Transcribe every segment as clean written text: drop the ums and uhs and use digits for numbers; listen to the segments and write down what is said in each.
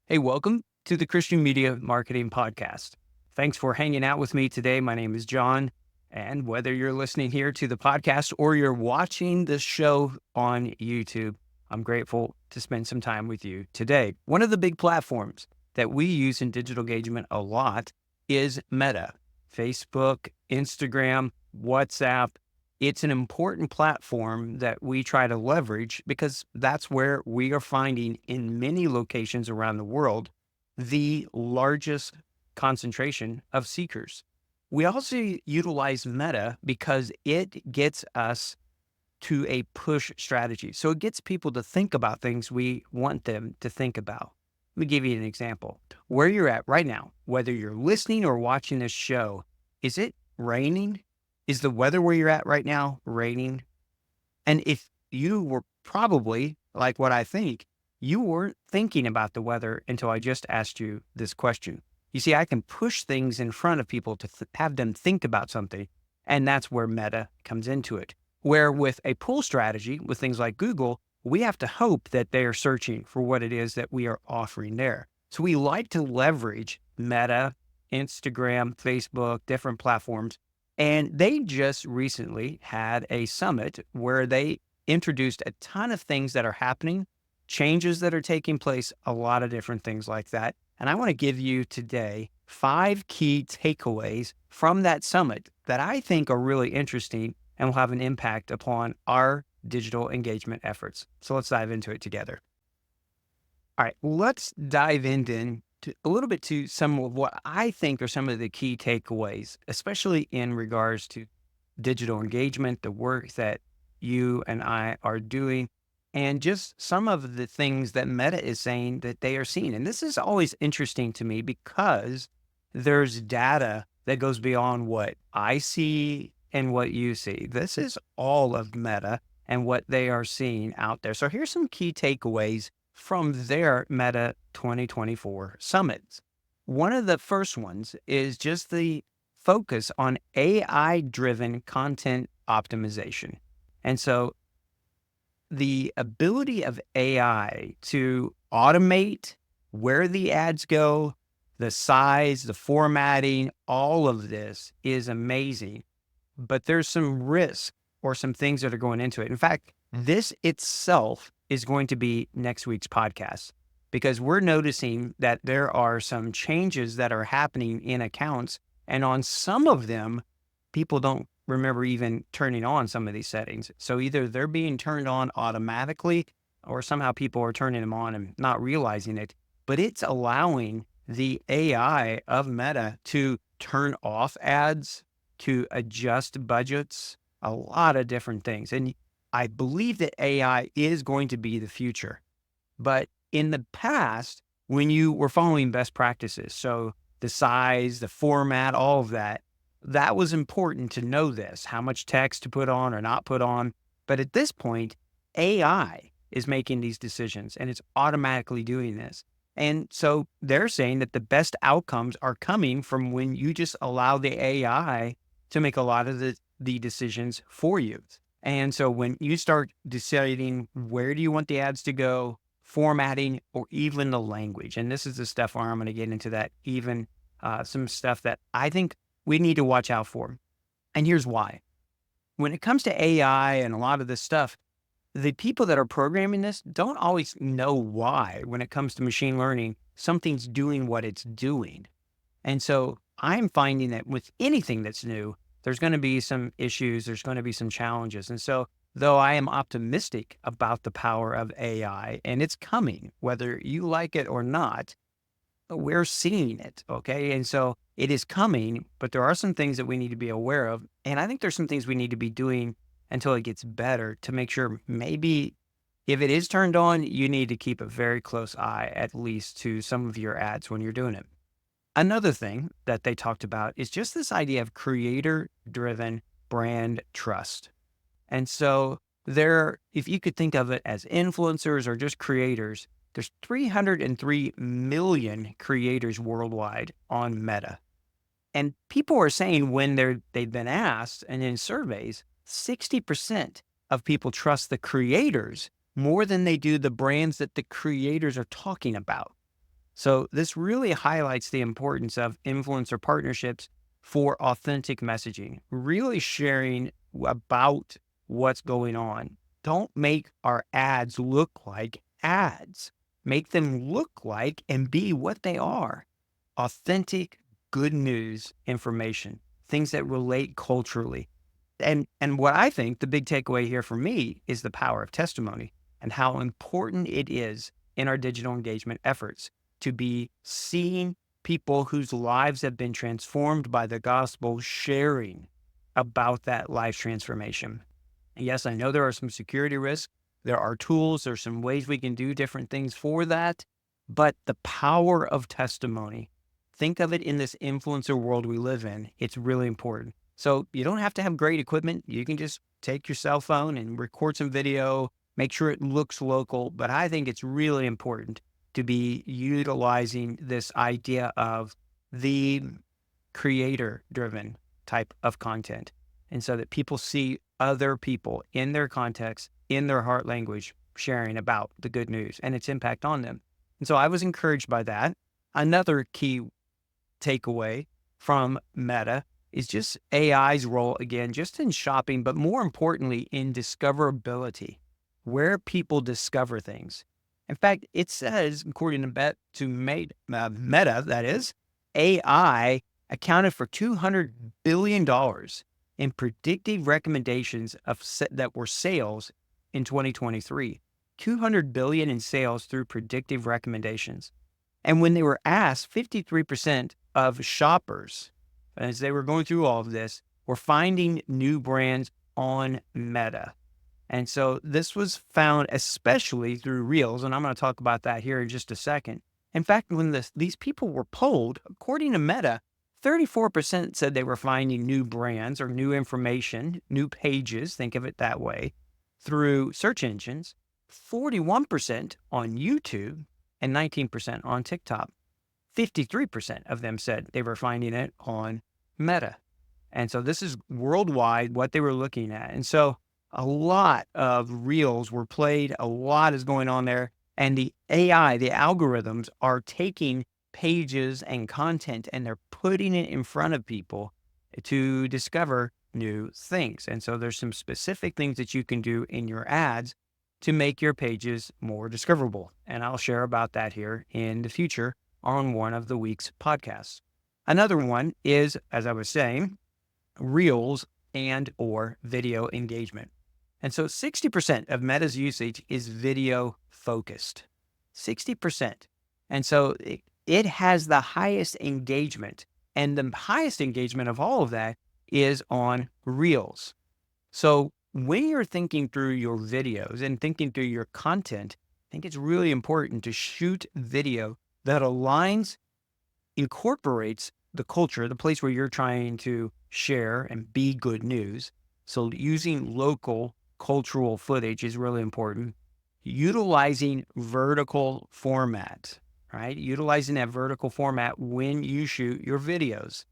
Hey, welcome to the Christian Media Marketing Podcast. Thanks for hanging out with me today. My name is John. And whether you're listening here to the podcast or you're watching the show on YouTube, I'm grateful to spend some time with you today. One of the big platforms that we use in digital engagement a lot is Meta, Facebook, Instagram, WhatsApp. It's an important platform that we try to leverage because that's where we are finding in many locations around the world the largest concentration of seekers. We also utilize Meta because it gets us to a push strategy. So it gets people to think about things we want them to think about. Let me give you an example. Where you're at right now, whether you're listening or watching this show, is it raining? Is the weather where you're at right now raining? And if you were probably like what I think, you weren't thinking about the weather until I just asked you this question. You see, I can push things in front of people to have them think about something. And that's where Meta comes into it. Where with a pull strategy, with things like Google, we have to hope that they are searching for what it is that we are offering there. So we like to leverage Meta, Instagram, Facebook, different platforms. And they just recently had a summit where they introduced a ton of things that are happening, changes that are taking place, a lot of different things like that. And I want to give you today 5 key takeaways from that summit that I think are really interesting and will have an impact upon our digital engagement efforts. So let's dive into it together. All right, let's dive into a little bit to some of what I think are some of the key takeaways, especially in regards to digital engagement, the work that you and I are doing, and just some of the things that Meta is saying that they are seeing. And this is always interesting to me because there's data that goes beyond what I see and what you see. This is all of Meta and what they are seeing out there. So here's some key takeaways from their Meta 2024 summits. One of the first ones is just the focus on AI driven content optimization. And so the ability of AI to automate where the ads go, the size, the formatting, all of this is amazing. But there's some risk or some things that are going into it. In fact, this itself is going to be next week's podcast because we're noticing that there are some changes that are happening in accounts. And on some of them, people don't remember even turning on some of these settings. So either they're being turned on automatically or somehow people are turning them on and not realizing it. But it's allowing the AI of Meta to turn off ads, to adjust budgets, a lot of different things. And I believe that AI is going to be the future. But in the past, when you were following best practices, so the size, the format, all of that, that was important to know this, how much text to put on or not put on. But at this point, AI is making these decisions and it's automatically doing this. And so they're saying that the best outcomes are coming from when you just allow the AI to make a lot of the decisions for you. And so when you start deciding where do you want the ads to go, formatting, or even the language, and this is the stuff where I'm going to get into that, even some stuff that I think we need to watch out for. And here's why. When it comes to AI and a lot of this stuff, the people that are programming this don't always know why, when it comes to machine learning, something's doing what it's doing. And so I'm finding that with anything that's new, there's going to be some issues, there's going to be some challenges. And so, though I am optimistic about the power of AI and it's coming, whether you like it or not, we're seeing it. Okay. And so it is coming, but there are some things that we need to be aware of. And I think there's some things we need to be doing until it gets better to make sure maybe if it is turned on, you need to keep a very close eye, at least to some of your ads when you're doing it. Another thing that they talked about is just this idea of creator driven brand trust. And so there, if you could think of it as influencers or just creators, there's 303 million creators worldwide on Meta. And people are saying when they've been asked and in surveys, 60% of people trust the creators more than they do the brands that the creators are talking about. So this really highlights the importance of influencer partnerships for authentic messaging, really sharing about what's going on. Don't make our ads look like ads. Make them look like and be what they are: authentic, good news information, things that relate culturally. And what I think the big takeaway here for me is the power of testimony and how important it is in our digital engagement efforts to be seeing people whose lives have been transformed by the gospel sharing about that life transformation. And yes, I know there are some security risks. There are tools. There's some ways we can do different things for that. But the power of testimony, think of it in this influencer world we live in. It's really important. So you don't have to have great equipment. You can just take your cell phone and record some video, make sure it looks local. But I think it's really important to be utilizing this idea of the creator driven type of content. And so that people see other people in their context, in their heart language, sharing about the good news and its impact on them. And so I was encouraged by that. Another key takeaway from Meta is just AI's role, again, just in shopping, but more importantly, in discoverability, where people discover things. In fact, it says, according to Meta, that is, AI accounted for $200 billion in predictive recommendations that were sales in 2023. 200 billion in sales through predictive recommendations. And when they were asked, 53% of shoppers, as they were going through all of this, were finding new brands on Meta. And so this was found especially through Reels, and I'm going to talk about that here in just a second. In fact, when these people were polled, according to Meta, 34% said they were finding new brands or new information, new pages, think of it that way, through search engines, 41% on YouTube, and 19% on TikTok. 53% of them said they were finding it on Meta. And so this is worldwide what they were looking at. And so a lot of Reels were played, a lot is going on there. And the AI, the algorithms are taking pages and content and they're putting it in front of people to discover new things. And so there's some specific things that you can do in your ads to make your pages more discoverable. And I'll share about that here in the future on one of the week's podcasts. Another one is, as I was saying, Reels and or video engagement. And so 60% of Meta's usage is video focused, 60%. And so it has the highest engagement, and the highest engagement of all of that is on Reels. So when you're thinking through your videos and thinking through your content, I think it's really important to shoot video that incorporates the culture, the place where you're trying to share and be good news. So using local cultural footage is really important. Utilizing vertical format, right? Utilizing that vertical format when you shoot your videos.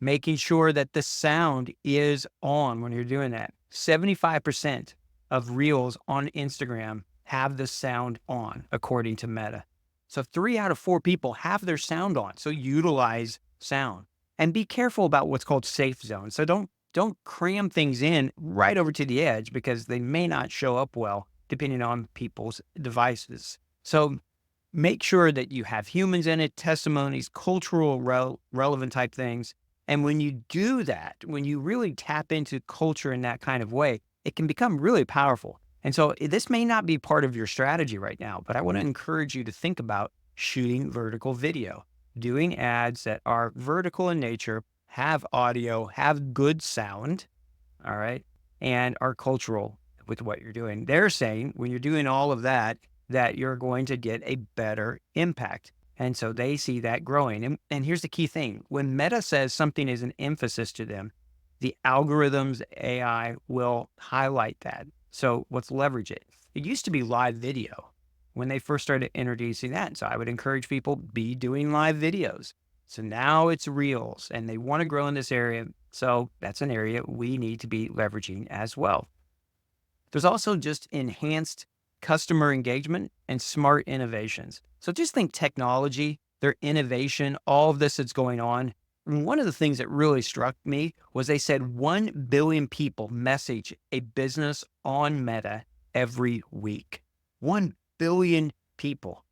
Making sure that the sound is on when you're doing that. 75% of Reels on Instagram have the sound on, according to Meta. So 3 out of 4 people have their sound on. So utilize sound and be careful about what's called safe zones. So don't cram things in right over to the edge because they may not show up well depending on people's devices. So make sure that you have humans in it, testimonies, cultural relevant type things. And when you do that, when you really tap into culture in that kind of way, it can become really powerful. And so this may not be part of your strategy right now, but I want to encourage you to think about shooting vertical video, doing ads that are vertical in nature, have audio, have good sound, all right, and are cultural with what you're doing. They're saying when you're doing all of that, that you're going to get a better impact. And so they see that growing. And here's the key thing. When Meta says something is an emphasis to them, the algorithms, AI will highlight that. So let's leverage it. It used to be live video when they first started introducing that. So I would encourage people be doing live videos. So now it's Reels and they want to grow in this area. So that's an area we need to be leveraging as well. There's also just enhanced customer engagement, and smart innovations. So just think technology, their innovation, all of this that's going on. And one of the things that really struck me was they said 1 billion people message a business on Meta every week. 1 billion people.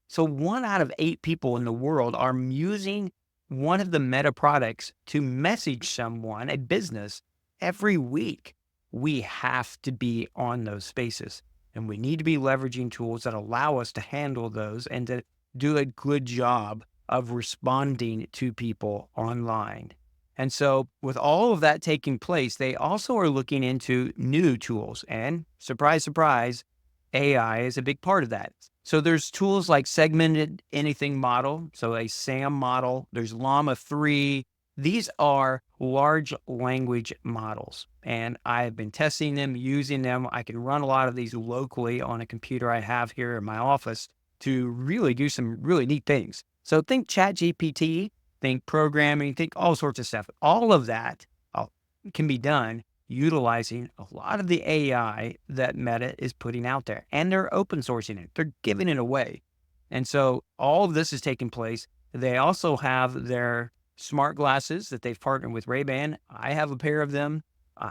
So 1 out of 8 people in the world are using one of the Meta products to message someone, a business, every week. We have to be on those spaces, and we need to be leveraging tools that allow us to handle those and to do a good job of responding to people online. And so with all of that taking place, they also are looking into new tools, and surprise, surprise, AI is a big part of that. So there's tools like segmented anything model, so a SAM model. There's Llama 3. These are large language models, and I have been testing them, using them. I can run a lot of these locally on a computer I have here in my office to really do some really neat things. So think ChatGPT, think programming, think all sorts of stuff. All of that can be done utilizing a lot of the AI that Meta is putting out there, and they're open sourcing it. They're giving it away. And so all of this is taking place. They also have their smart glasses that they've partnered with Ray-Ban. I have a pair of them.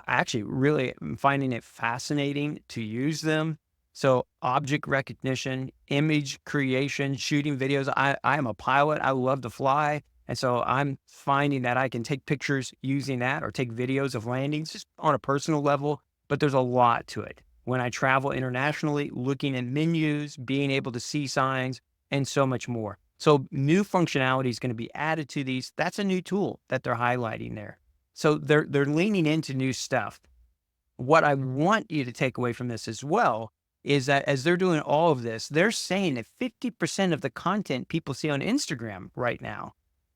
Actually, really am finding it fascinating to use them. So object recognition, image creation, shooting videos. I am a pilot. I love to fly. And so I'm finding that I can take pictures using that or take videos of landings just on a personal level, but there's a lot to it. When I travel internationally, looking at menus, being able to see signs, and so much more. So new functionality is going to be added to these. That's a new tool that they're highlighting there. So they're leaning into new stuff. What I want you to take away from this as well is that as they're doing all of this, they're saying that 50% of the content people see on Instagram right now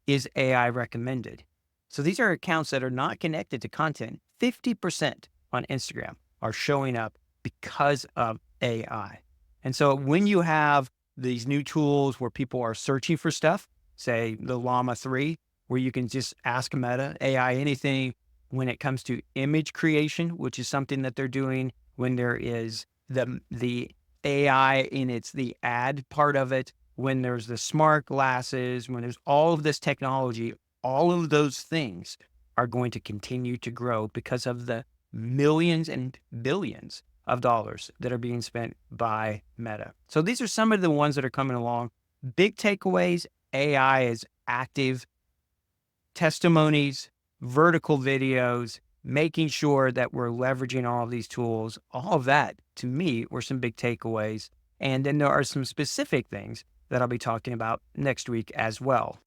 is AI recommended. So these are accounts that are not connected to content. 50% on Instagram are showing up because of AI. And so when you have these new tools where people are searching for stuff, say the Llama 3, where you can just ask Meta, AI, anything when it comes to image creation, which is something that they're doing when there is the AI in it's the ad part of it, when there's the smart glasses, when there's all of this technology, all of those things are going to continue to grow because of the millions and billions of dollars that are being spent by Meta. So these are some of the ones that are coming along. Big takeaways: AI is active, testimonies, vertical videos, making sure that we're leveraging all of these tools. All of that, to me, were some big takeaways. And then there are some specific things that I'll be talking about next week as well.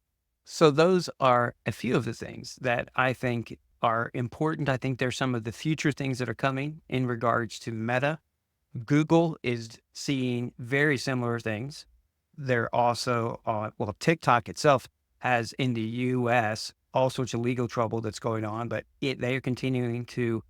So those are a few of the things that I think are important. I think there's some of the future things that are coming in regards to Meta. Google is seeing very similar things. They're also on, well, TikTok itself has in the US all sorts of legal trouble that's going on, but they are continuing to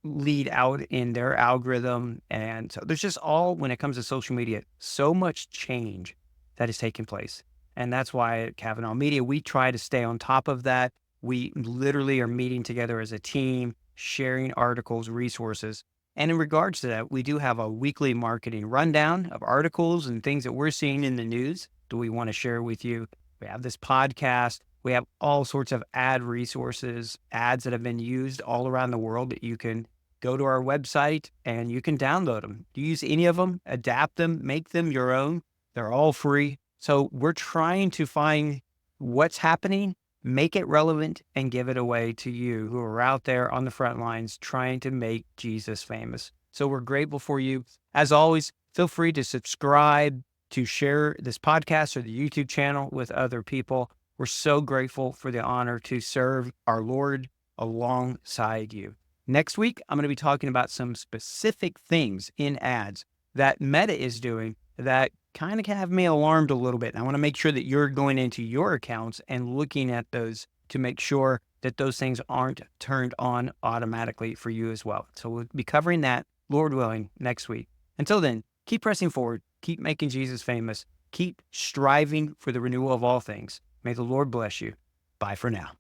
lead out in their algorithm. And so there's just all, when it comes to social media, so much change that is taking place. And that's why at Kavanaugh Media, we try to stay on top of that. We literally are meeting together as a team, sharing articles, resources. And in regards to that, we do have a weekly marketing rundown of articles and things that we're seeing in the news that we want to share with you. We have this podcast. We have all sorts of ad resources, ads that have been used all around the world that you can go to our website and you can download them. Use any of them, adapt them, make them your own. They're all free. So we're trying to find what's happening, make it relevant, and give it away to you who are out there on the front lines trying to make Jesus famous. So we're grateful for you. As always, feel free to subscribe, to share this podcast or the YouTube channel with other people. We're so grateful for the honor to serve our Lord alongside you. Next week, I'm going to be talking about some specific things in ads that Meta is doing that kind of have me alarmed a little bit. And I want to make sure that you're going into your accounts and looking at those to make sure that those things aren't turned on automatically for you as well. So we'll be covering that, Lord willing, next week. Until then, keep pressing forward, keep making Jesus famous, keep striving for the renewal of all things. May the Lord bless you. Bye for now.